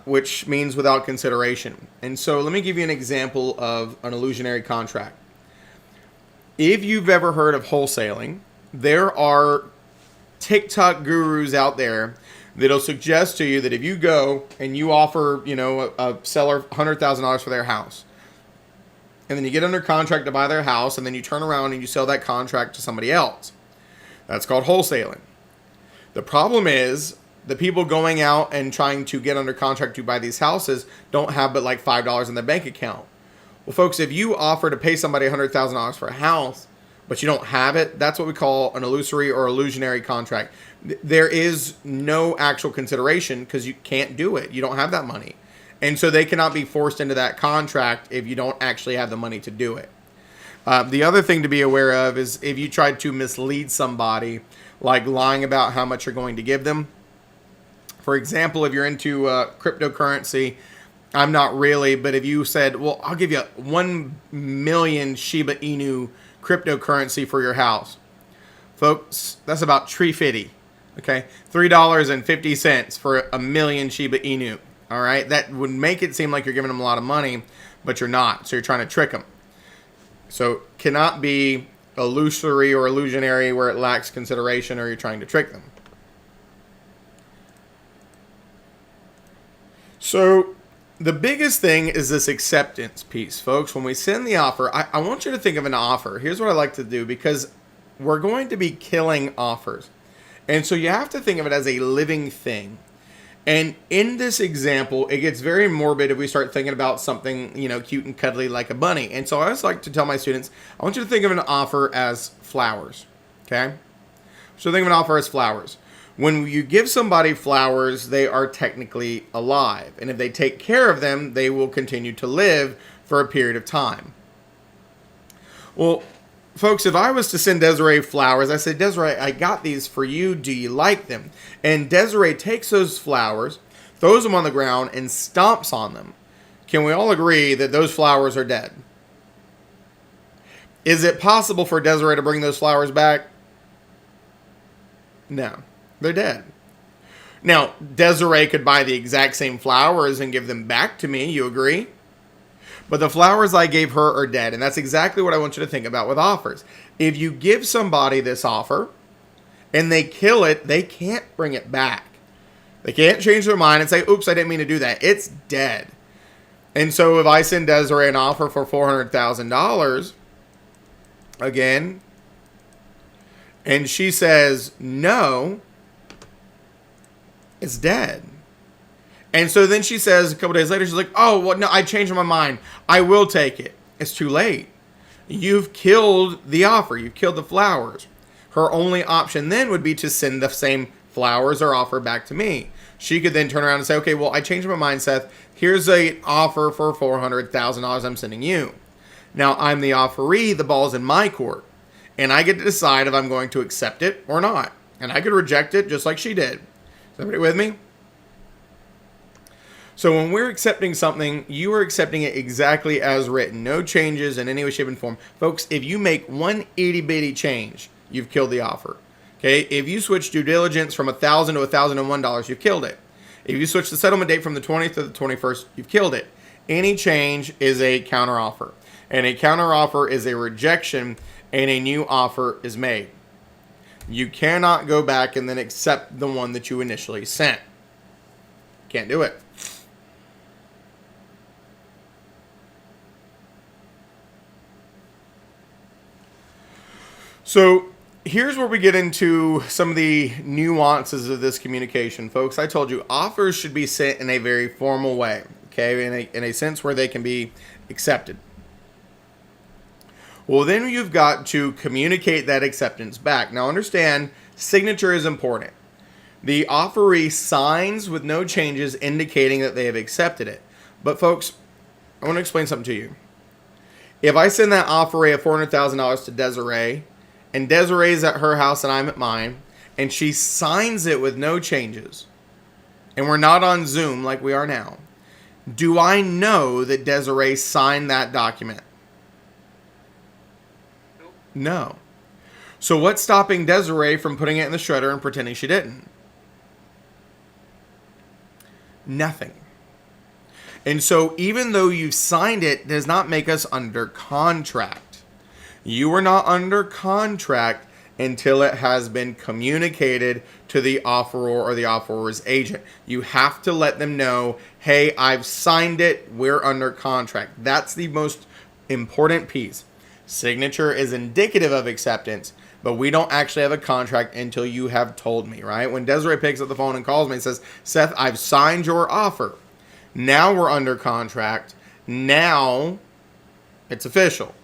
[SPEAKER 1] which means without consideration. And so let me give you an example of an illusionary contract. If you've ever heard of wholesaling, there are TikTok gurus out there that'll suggest to you that if you go and you offer, a seller $100,000 for their house, and then you get under contract to buy their house, and then you turn around and you sell that contract to somebody else. That's called wholesaling. The problem is the people going out and trying to get under contract to buy these houses don't have but like $5 in their bank account. Well, folks, if you offer to pay somebody $100,000 for a house, but you don't have it, that's what we call an illusory or illusionary contract. There is no actual consideration because you can't do it. You don't have that money. And so they cannot be forced into that contract if you don't actually have the money to do it. The other thing to be aware of is if you try to mislead somebody, like lying about how much you're going to give them. For example, if you're into cryptocurrency, I'm not really, but if you said, well, I'll give you 1 million Shiba Inu cryptocurrency for your house. Folks, that's about $3.50, okay? $3.50 for 1 million Shiba Inu, all right? That would make it seem like you're giving them a lot of money, but you're not, so you're trying to trick them. So cannot be illusory or illusionary where it lacks consideration or you're trying to trick them. So the biggest thing is this acceptance piece, folks. When we send the offer, I want you to think of an offer. Here's what I like to do, because we're going to be killing offers. And so you have to think of it as a living thing. And in this example, it gets very morbid if we start thinking about something, cute and cuddly like a bunny. And so I always like to tell my students, I want you to think of an offer as flowers, okay? So think of an offer as flowers. When you give somebody flowers, they are technically alive. And if they take care of them, they will continue to live for a period of time. Well, folks, if I was to send Desiree flowers, I said, Desiree, I got these for you. Do you like them? And Desiree takes those flowers, throws them on the ground, and stomps on them. Can we all agree that those flowers are dead? Is it possible for Desiree to bring those flowers back? No. They're dead. Now, Desiree could buy the exact same flowers and give them back to me. You agree? But the flowers I gave her are dead. And that's exactly what I want you to think about with offers. If you give somebody this offer and they kill it, they can't bring it back. They can't change their mind and say, oops, I didn't mean to do that. It's dead. And so if I send Desiree an offer for $400,000, again, and she says no, it's dead. And so then she says a couple days later, she's like, oh, well, no, I changed my mind. I will take it. It's too late. You've killed the offer. You've killed the flowers. Her only option then would be to send the same flowers or offer back to me. She could then turn around and say, okay, well, I changed my mind, Seth. Here's an offer for $400,000 I'm sending you. Now, I'm the offeree. The ball's in my court. And I get to decide if I'm going to accept it or not. And I could reject it just like she did. Is everybody with me? So when we're accepting something, you are accepting it exactly as written. No changes in any way, shape, and form. Folks, if you make one itty-bitty change, you've killed the offer. Okay? If you switch due diligence from $1,000 to $1,001, you've killed it. If you switch the settlement date from the 20th to the 21st, you've killed it. Any change is a counteroffer. And a counteroffer is a rejection, and a new offer is made. You cannot go back and then accept the one that you initially sent. Can't do it. So here's where we get into some of the nuances of this communication, folks. I told you offers should be sent in a very formal way, okay, in a sense where they can be accepted. Well, then you've got to communicate that acceptance back. Now, understand, signature is important. The offeree signs with no changes, indicating that they have accepted it. But, folks, I want to explain something to you. If I send that offeree of $400,000 to Desiree, and Desiree's at her house and I'm at mine, and she signs it with no changes, and we're not on Zoom like we are now, do I know that Desiree signed that document? No. So what's stopping Desiree from putting it in the shredder and pretending she didn't? Nothing. And so even though you've signed it, does not make us under contract. You are not under contract until it has been communicated to the offeror or the offeror's agent. You have to let them know, hey, I've signed it, we're under contract. That's the most important piece. Signature is indicative of acceptance, but we don't actually have a contract until you have told me, right? When Desiree picks up the phone and calls me and says, Seth, I've signed your offer. Now we're under contract. Now it's official.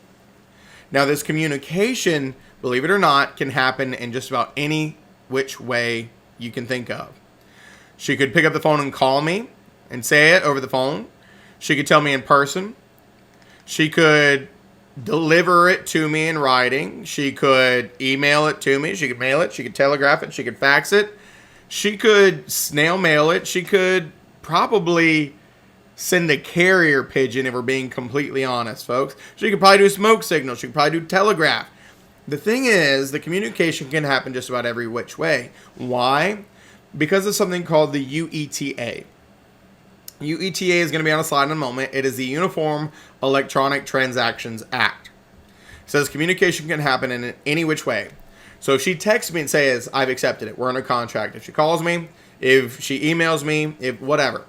[SPEAKER 1] Now, this communication, believe it or not, can happen in just about any which way you can think of. She could pick up the phone and call me and say it over the phone. She could tell me in person. She could deliver it to me in writing. She could email it to me. She could mail it. She could telegraph it. She could fax it. She could snail mail it. She could probably send a carrier pigeon, if we're being completely honest, folks. She could probably do smoke signals. She could probably do telegraph. The thing is, the communication can happen just about every which way. Why? Because of something called the UETA. UETA is going to be on a slide in a moment. It is the Uniform Electronic Transactions Act. It says communication can happen in any which way. So if she texts me and says, I've accepted it, we're under contract. If she calls me, if she emails me, if whatever.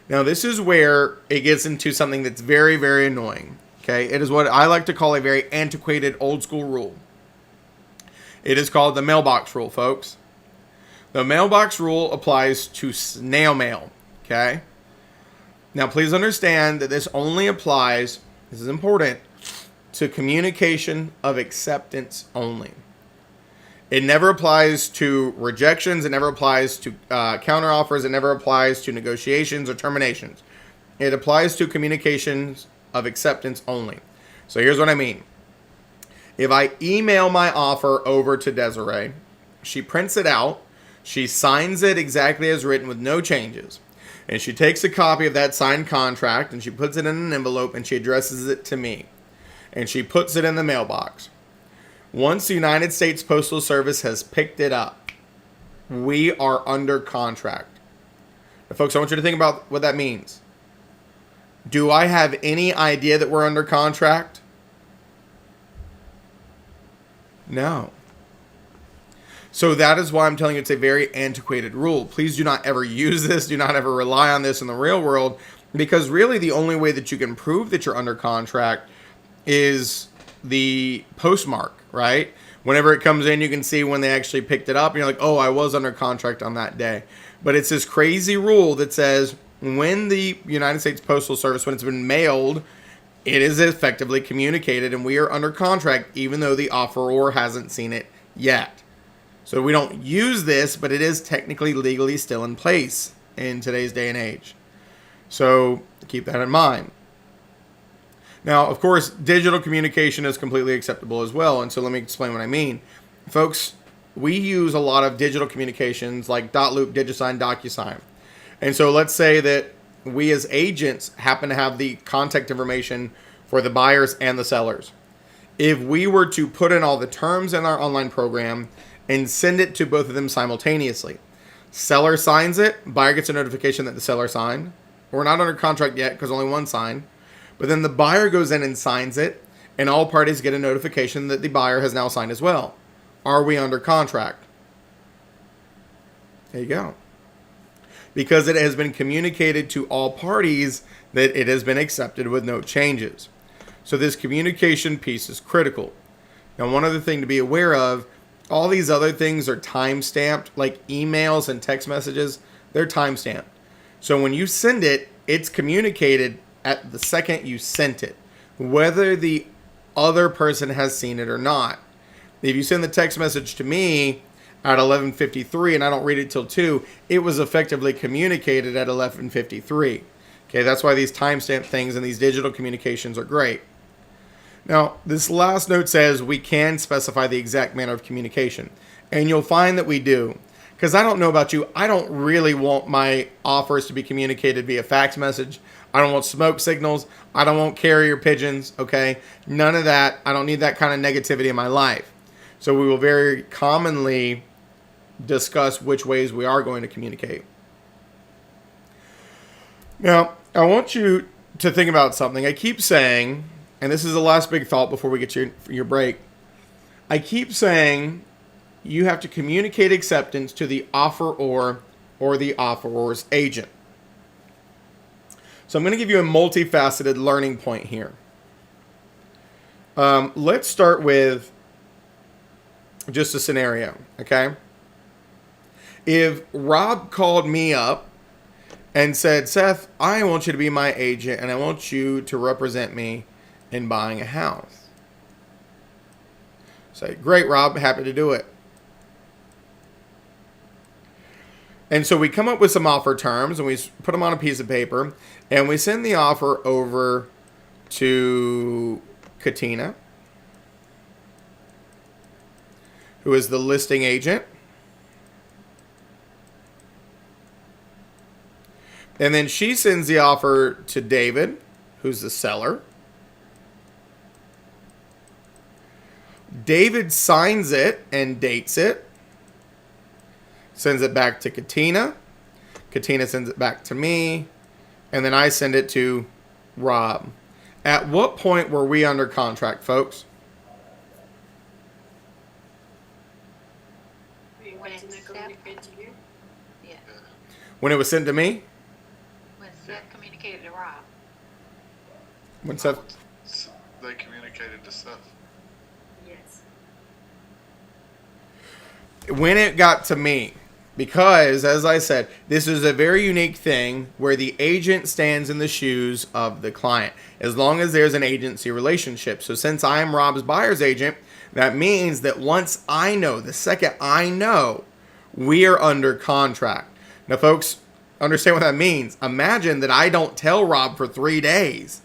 [SPEAKER 1] Now, this is where it gets into something that's very, very annoying. Okay, it is what I like to call a very antiquated, old school rule. It is called the mailbox rule, folks. The mailbox rule applies to snail mail. Okay. Now, please understand that this only applies, this is important, to communication of acceptance only. It never applies to rejections. It never applies to counteroffers. It never applies to negotiations or terminations. It applies to communications of acceptance only. So here's what I mean. If I email my offer over to Desiree, she prints it out, she signs it exactly as written with no changes, and she takes a copy of that signed contract and she puts it in an envelope and she addresses it to me. and she puts it in the mailbox. Once the United States Postal Service has picked it up, we are under contract. Now, folks, I want you to think about what that means. Do I have any idea that we're under contract? No. So that is why I'm telling you it's a very antiquated rule. Please do not ever use this. Do not ever rely on this in the real world, because really the only way that you can prove that you're under contract is the postmark, right? Whenever it comes in, you can see when they actually picked it up, and you're like, oh, I was under contract on that day. But it's this crazy rule that says when the United States Postal Service, when it's been mailed, it is effectively communicated, and we are under contract even though the offeror hasn't seen it yet. So we don't use this, but it is technically legally still in place in today's day and age. So keep that in mind. Now, of course, digital communication is completely acceptable as well. And so let me explain what I mean. Folks, we use a lot of digital communications like .loop, DigiSign, DocuSign. And so let's say that we as agents happen to have the contact information for the buyers and the sellers. If we were to put in all the terms in our online program and send it to both of them simultaneously, seller signs it, buyer gets a notification that the seller signed. We're not under contract yet because only one signed. But then the buyer goes in and signs it, and all parties get a notification that the buyer has now signed as well. Are we under contract? There you go. Because it has been communicated to all parties that it has been accepted with no changes. So this communication piece is critical. Now, one other thing to be aware of, all these other things are time-stamped, like emails and text messages, they're time-stamped. So when you send it, it's communicated at the second you sent it, whether the other person has seen it or not. If you send the text message to me at 11:53 and I don't read it till 2, it was effectively communicated at 11:53. Okay, that's why these timestamp things and these digital communications are great. Now, this last note says we can specify the exact manner of communication, and you'll find that we do. Because I don't know about you, I don't really want my offers to be communicated via fax message. I don't want smoke signals. I don't want carrier pigeons, okay? None of that. I don't need that kind of negativity in my life. So we will very commonly discuss which ways we are going to communicate. Now, I want you to think about something. I keep saying, and this is the last big thought before we get to your break. I keep saying you have to communicate acceptance to the offeror or the offeror's agent. So I'm going to give you a multifaceted learning point here. Let's start with just a scenario, okay? If Rob called me up and said, Seth, I want you to be my agent and I want you to represent me in buying a house. Say, great, Rob, happy to do it. And so we come up with some offer terms and we put them on a piece of paper and we send the offer over to Katina, who is the listing agent. And then she sends the offer to David, who's the seller. David signs it and dates it. Sends it back to Katina. Katina sends it back to me. And then I send it to Rob. At what point were we under contract, folks? When it was sent to me?
[SPEAKER 3] When Seth communicated to Rob.
[SPEAKER 1] When Seth...
[SPEAKER 4] They communicated to Seth.
[SPEAKER 3] Yes.
[SPEAKER 1] When it got to me. Because, as I said, this is a very unique thing where the agent stands in the shoes of the client, as long as there's an agency relationship. So since I'm Rob's buyer's agent, that means that once I know, the second I know, we are under contract. Now, folks, understand what that means. Imagine that I don't tell Rob for 3 days.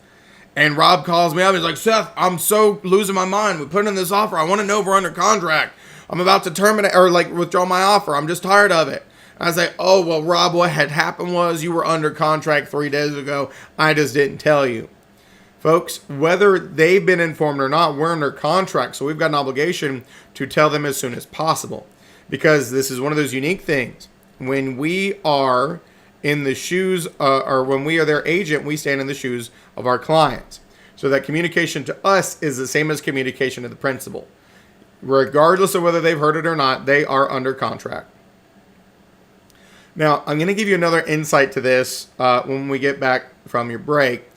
[SPEAKER 1] And Rob calls me up. He's like, Seth, I'm so losing my mind. We put in this offer. I want to know if we're under contract. I'm about to terminate or withdraw my offer. I'm just tired of it. I say, oh, well, Rob, what had happened was you were under contract 3 days ago. I just didn't tell you. Folks, whether they've been informed or not, we're under contract, so we've got an obligation to tell them as soon as possible. Because this is one of those unique things. When we are in the shoes, or when we are their agent, we stand in the shoes of our clients. So that communication to us is the same as communication to the principal. Regardless of whether they've heard it or not, they are under contract. Now, I'm going to give you another insight to this when we get back from your break.